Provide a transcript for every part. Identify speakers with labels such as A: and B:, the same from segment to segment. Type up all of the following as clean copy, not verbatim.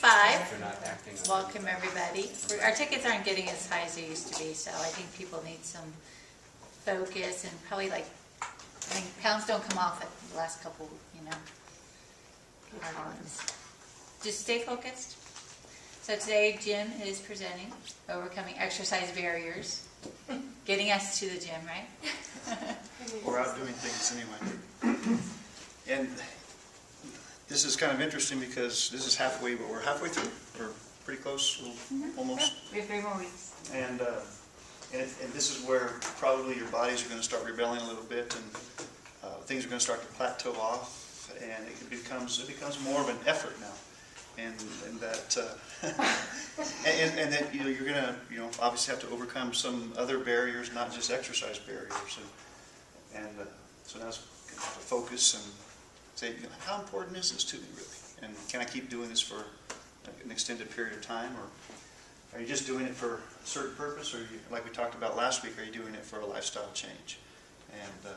A: 5.
B: They're not acting on it.
A: Welcome, everybody. Our tickets aren't getting as high as they used to be, so I think people need some focus and probably I think pounds don't come off at the last couple, hard ones. Just stay focused. So today Jim is presenting Overcoming Exercise Barriers, getting us to the gym, right?
C: We're out doing things anyway. And this is kind of interesting because this is halfway, but we're halfway through. We're pretty close, almost.
A: We have 3 more weeks.
C: And this is where probably your bodies are going to start rebelling a little bit, and things are going to start to plateau off, and it becomes more of an effort now. And that and then you're going to obviously have to overcome some other barriers, not just exercise barriers, and so now it's going to have to focus and say, how important is this to me really, and can I keep doing this for an extended period of time, or are you just doing it for a certain purpose, or like we talked about last week, are you doing it for a lifestyle change? And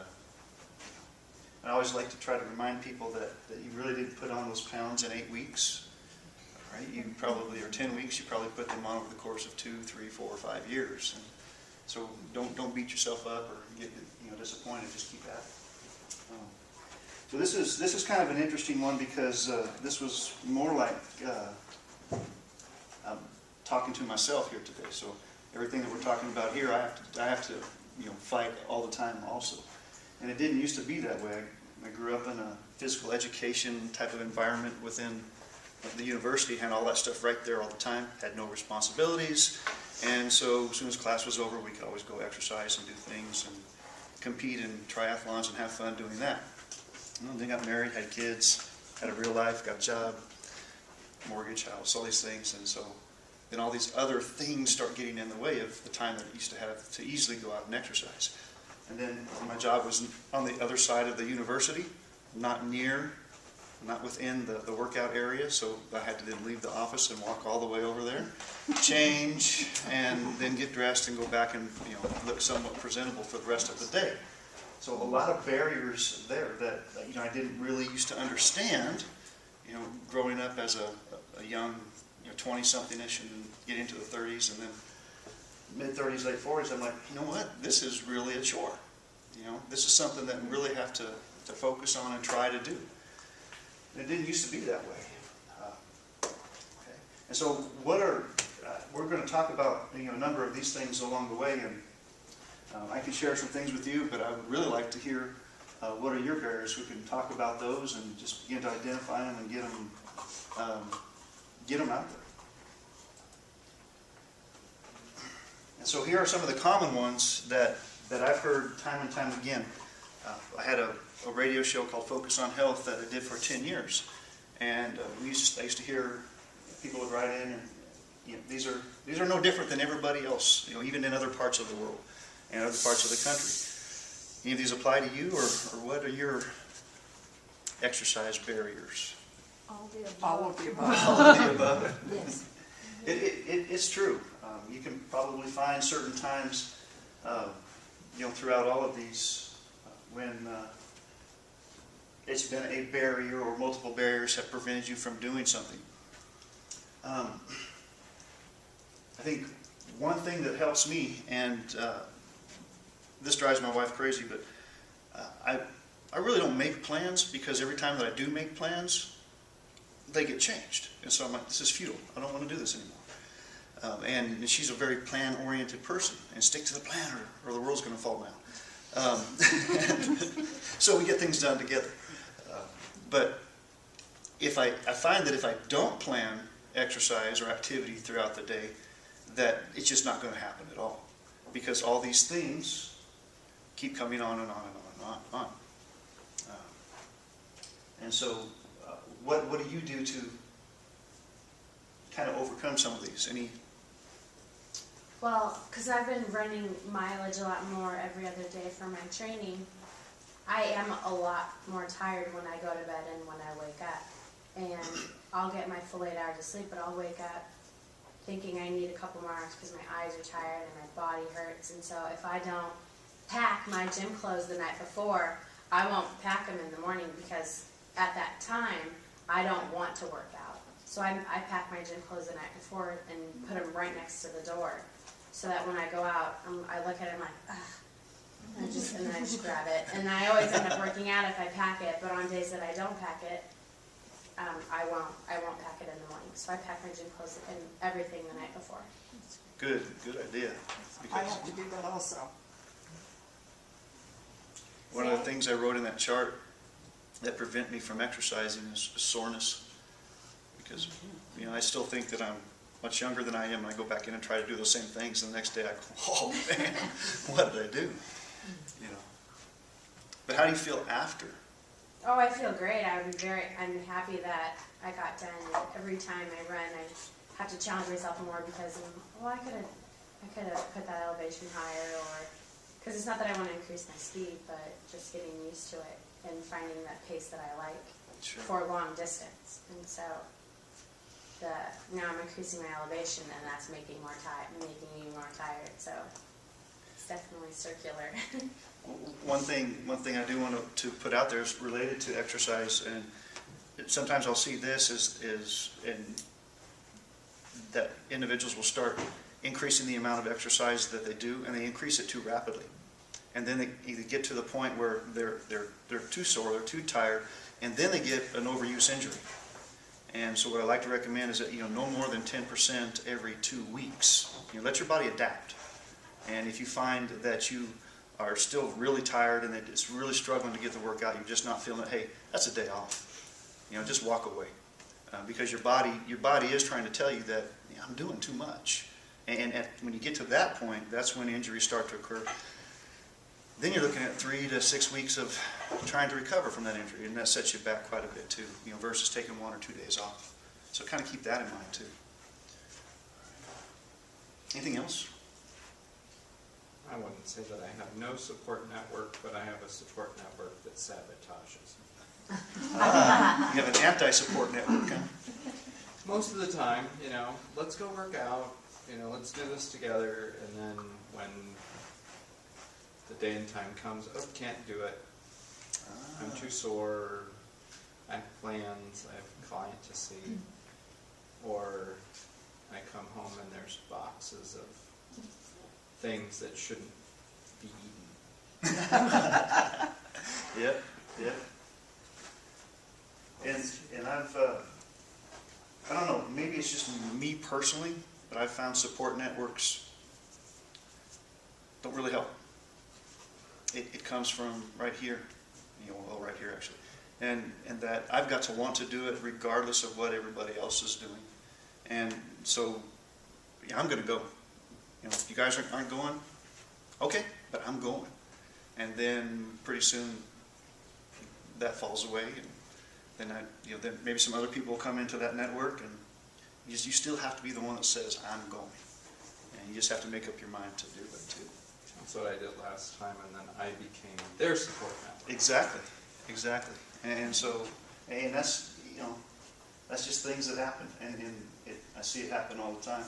C: I always like to try to remind people that you really didn't put on those pounds in 8 weeks. Right? You probably, or 10 weeks, you probably put them on over the course of 2, 3, 4, or 5 years. And so don't beat yourself up or get disappointed. Just keep at it. So this is kind of an interesting one because this was more like I'm talking to myself here today. So everything that we're talking about here, I have to fight all the time also. And it didn't used to be that way. I grew up in a physical education type of environment within the university, had all that stuff right there all the time, had no responsibilities, and so as soon as class was over, we could always go exercise and do things and compete in triathlons and have fun doing that. Then got married, had kids, had a real life, got a job, mortgage, house, all these things, and so then all these other things start getting in the way of the time that I used to have to easily go out and exercise. And then my job was on the other side of the university, not within the workout area, so I had to then leave the office and walk all the way over there, change, and then get dressed and go back and look somewhat presentable for the rest of the day. So a lot of barriers there that I didn't really used to understand, growing up as a young 20-something-ish and get into the 30s and then mid-30s, late 40s. I'm like, you know what? This is really a chore. This is something that we really have to focus on and try to do. It didn't used to be that way. Okay. And so we're going to talk about a number of these things along the way, and I can share some things with you, but I would really like to hear what are your barriers. We can talk about those and just begin to identify them and get them out there. And so here are some of the common ones that I've heard time and time again. I had a radio show called Focus on Health that I did for 10 years. And I used to hear people would write in, and these are no different than everybody else, even in other parts of the world and other parts of the country. Any of these apply to you, or what are your exercise barriers?
D: All of the above.
E: All of the above.
C: All of the above.
D: Yes.
C: It's true. You can probably find certain times, throughout all of these, when it's been a barrier or multiple barriers have prevented you from doing something. I think one thing that helps me, and this drives my wife crazy, but I really don't make plans, because every time that I do make plans, they get changed. And so I'm like, this is futile. I don't want to do this anymore. And she's a very plan-oriented person, and stick to the plan or the world's going to fall down. So we get things done together. But I find that if I don't plan exercise or activity throughout the day, that it's just not going to happen at all, because all these things keep coming on and on and on and on. And so what do you do to kind of overcome some of these?
D: Well, because I've been running mileage a lot more every other day for my training, I am a lot more tired when I go to bed and when I wake up. And I'll get my full 8 hours of sleep, but I'll wake up thinking I need a couple more hours because my eyes are tired and my body hurts. And so if I don't pack my gym clothes the night before, I won't pack them in the morning, because at that time I don't want to work out. So I pack my gym clothes the night before and put them right next to the door, so that when I go out, I look at it, I'm like, ugh. And then I just grab it. And I always end up working out if I pack it, but on days that I don't pack it, I won't pack it in the morning. So I pack my gym clothes and everything the night before.
C: Good idea.
B: I
C: Because
B: have to do that also.
C: one of the things I wrote in that chart that prevent me from exercising is soreness. Because, you know, I still think that I'm much younger than I am, and I go back in and try to do those same things, and the next day I go, oh man, what did I do? You know. But how do you feel after?
D: Oh, I feel great. I'm happy that I got done. Every time I run, I have to challenge myself more because, I could have put that elevation higher, or because it's not that I want to increase my speed, but just getting used to it and finding that pace that I like for long distance. And so now I'm increasing my elevation, and that's making me more tired. So it's definitely circular.
C: One thing I do want to put out there is related to exercise, and sometimes I'll see this is that individuals will start increasing the amount of exercise that they do, and they increase it too rapidly, and then they either get to the point where they're too sore, they're too tired, and then they get an overuse injury. And so what I like to recommend is that, you know, no more than 10% every 2 weeks. You know, let your body adapt. And if you find that you are still really tired and that it's really struggling to get the work out, you're just not feeling it, hey, that's a day off. You know, just walk away. Because your body is trying to tell you that, you know, I'm doing too much. And when you get to that point, that's when injuries start to occur. Then you're looking at 3 to 6 weeks of trying to recover from that injury, and that sets you back quite a bit too, you know, versus taking 1 or 2 days off. So kind of keep that in mind too. Anything else?
E: I wouldn't say that I have no support network, but I have a support network that sabotages.
C: You have an anti-support network, huh?
E: Most of the time, you know, let's go work out, you know, let's do this together, and then when the day and time comes, oh, can't do it. I'm too sore, I have plans, I have a client to see, or I come home and there's boxes of things that shouldn't be eaten.
C: Yep. And I've, I don't know, maybe it's just me personally, but I've found support networks don't really help. It comes from right here, you know, well, right here actually. And that I've got to want to do it regardless of what everybody else is doing. And so, yeah, I'm going to go. You know, if you guys aren't going, okay, but I'm going. And then pretty soon that falls away, and then then maybe some other people will come into that network, and you still have to be the one that says I'm going, and you just have to make up your mind to do it too.
E: That's what I did last time, and then I became their support network.
C: Exactly. And so, and that's, you know, that's just things that happen, and I see it happen all the time.